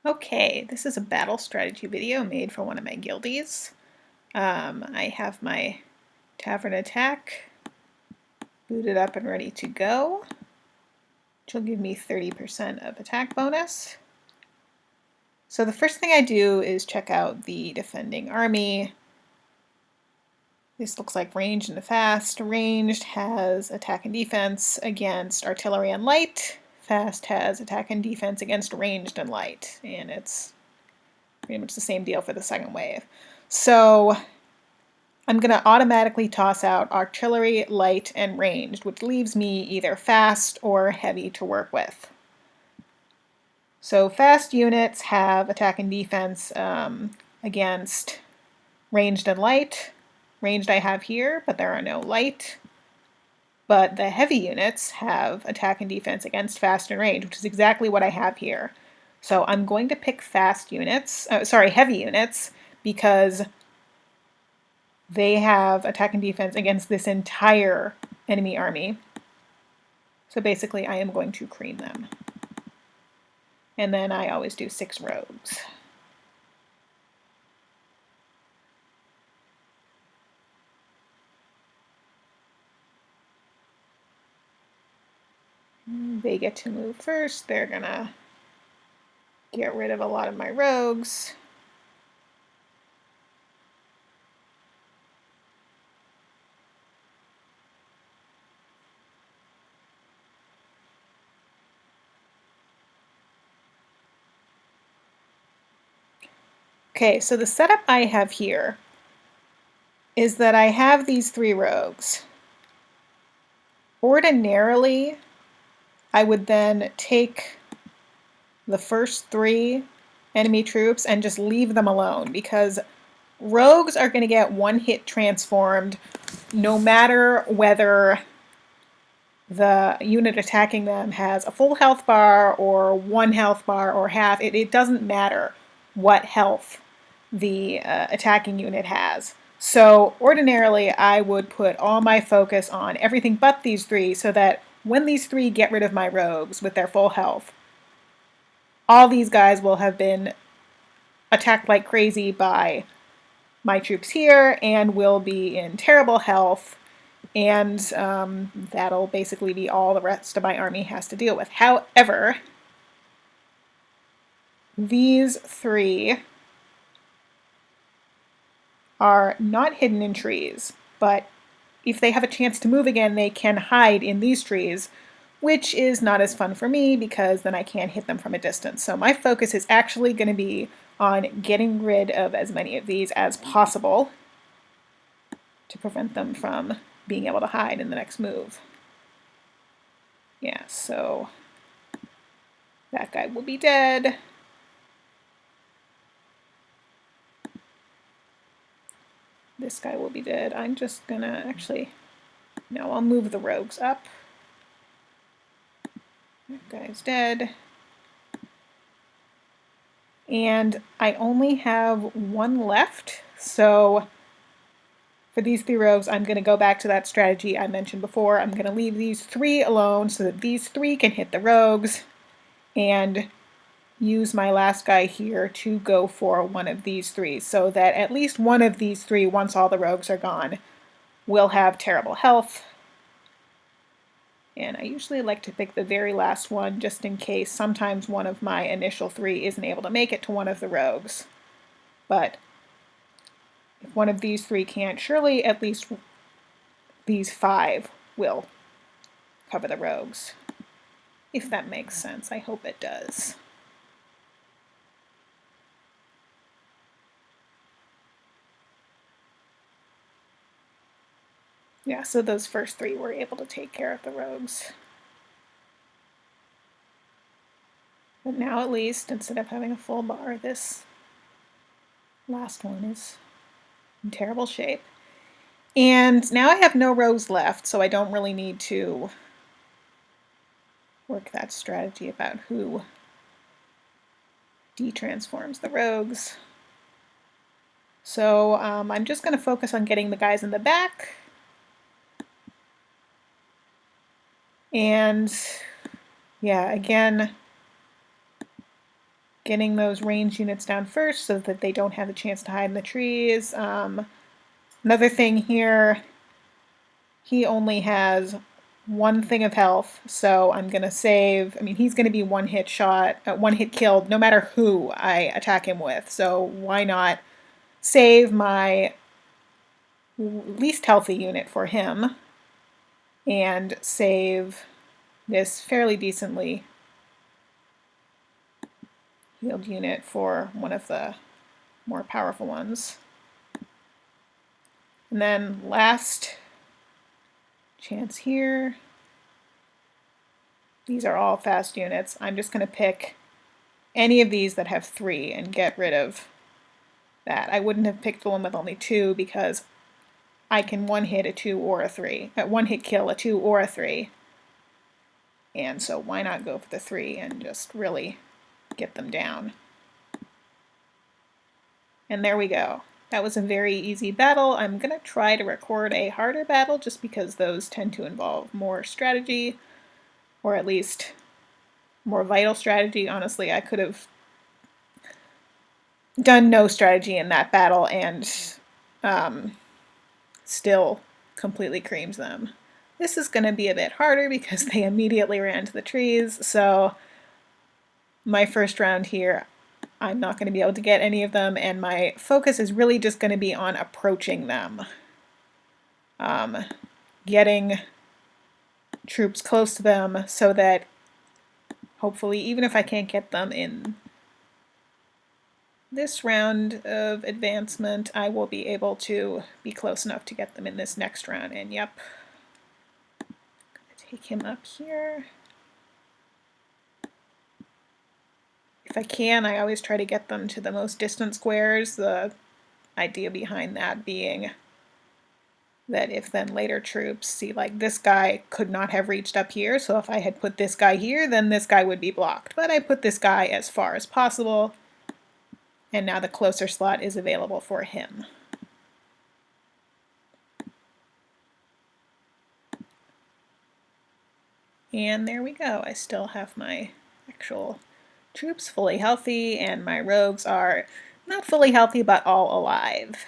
Okay, this is a battle strategy video made for one of my guildies. I have my Tavern Attack booted up and ready to go, which will give me 30% of attack bonus. So the first thing I do is check out the defending army. This looks like ranged and fast. Ranged has attack and defense against artillery and light. Fast has attack and defense against ranged and light, and it's pretty much the same deal for the second wave. So I'm going to automatically toss out artillery, light, and ranged, which leaves me either fast or heavy to work with. So fast units have attack and defense against ranged and light. Ranged I have here, but there are no light. But the heavy units have attack and defense against fast and range, which is exactly what I have here. So I'm going to pick heavy units, because they have attack and defense against this entire enemy army. So basically I am going to cream them. And then I always do 6 rogues. They get to move first. They're gonna get rid of a lot of my rogues. Okay, so the setup I have here is that I have these 3 rogues. Ordinarily, I would then take the first 3 enemy troops and just leave them alone, because rogues are going to get one hit transformed no matter whether the unit attacking them has a full health bar or 1 health bar or half. It doesn't matter what health the attacking unit has. So ordinarily I would put all my focus on everything but these 3, so that when these 3 get rid of my rogues with their full health, all these guys will have been attacked like crazy by my troops here and will be in terrible health, and that'll basically be all the rest of my army has to deal with. However, these 3 are not hidden in trees, but if they have a chance to move again, they can hide in these trees, which is not as fun for me because then I can't hit them from a distance. So my focus is actually going to be on getting rid of as many of these as possible to prevent them from being able to hide in the next move. Yeah, so that guy will be dead. This guy will be dead. I'm just gonna no, I'll move the rogues up. That guy's dead. And I only have 1 left, so for these 3 rogues, I'm going to go back to that strategy I mentioned before. I'm going to leave these 3 alone so that these 3 can hit the rogues, and use my last guy here to go for one of these 3, so that at least one of these 3, once all the rogues are gone, will have terrible health. And I usually like to pick the very last one just in case sometimes one of my initial 3 isn't able to make it to one of the rogues. But if one of these 3 can't, surely at least these 5 will cover the rogues. If that makes sense. I hope it does. Yeah, so those first 3 were able to take care of the rogues. But now at least, instead of having a full bar, this last one is in terrible shape. And now I have no rogues left, so I don't really need to work that strategy about who detransforms the rogues. So I'm just going to focus on getting the guys in the back. And yeah, again, getting those range units down first so that they don't have a chance to hide in the trees. Another thing here, he only has one thing of health, so I'm gonna save. I mean, he's gonna be one hit killed, no matter who I attack him with. So why not save my least healthy unit for him and save this fairly decently healed unit for one of the more powerful ones. And then last chance here. These are all fast units. I'm just going to pick any of these that have 3 and get rid of that. I wouldn't have picked the one with only 2 because I can one hit a 2 or a 3. One hit kill a 2 or a 3. And so why not go for the 3 and just really get them down. And there we go. That was a very easy battle. I'm going to try to record a harder battle just because those tend to involve more strategy, or at least more vital strategy. Honestly, I could have done no strategy in that battle and still completely creams them. This is going to be a bit harder because they immediately ran to the trees, so my first round here, I'm not going to be able to get any of them, and my focus is really just going to be on approaching them. Getting troops close to them so that hopefully, even if I can't get them in this round of advancement, I will be able to be close enough to get them in this next round. And yep, I'm going to take him up here. If I can, I always try to get them to the most distant squares, the idea behind that being that if then later troops see, like, this guy could not have reached up here, so if I had put this guy here, then this guy would be blocked. But I put this guy as far as possible, and now the closer slot is available for him. And there we go. I still have my actual troops fully healthy, and my rogues are not fully healthy, but all alive.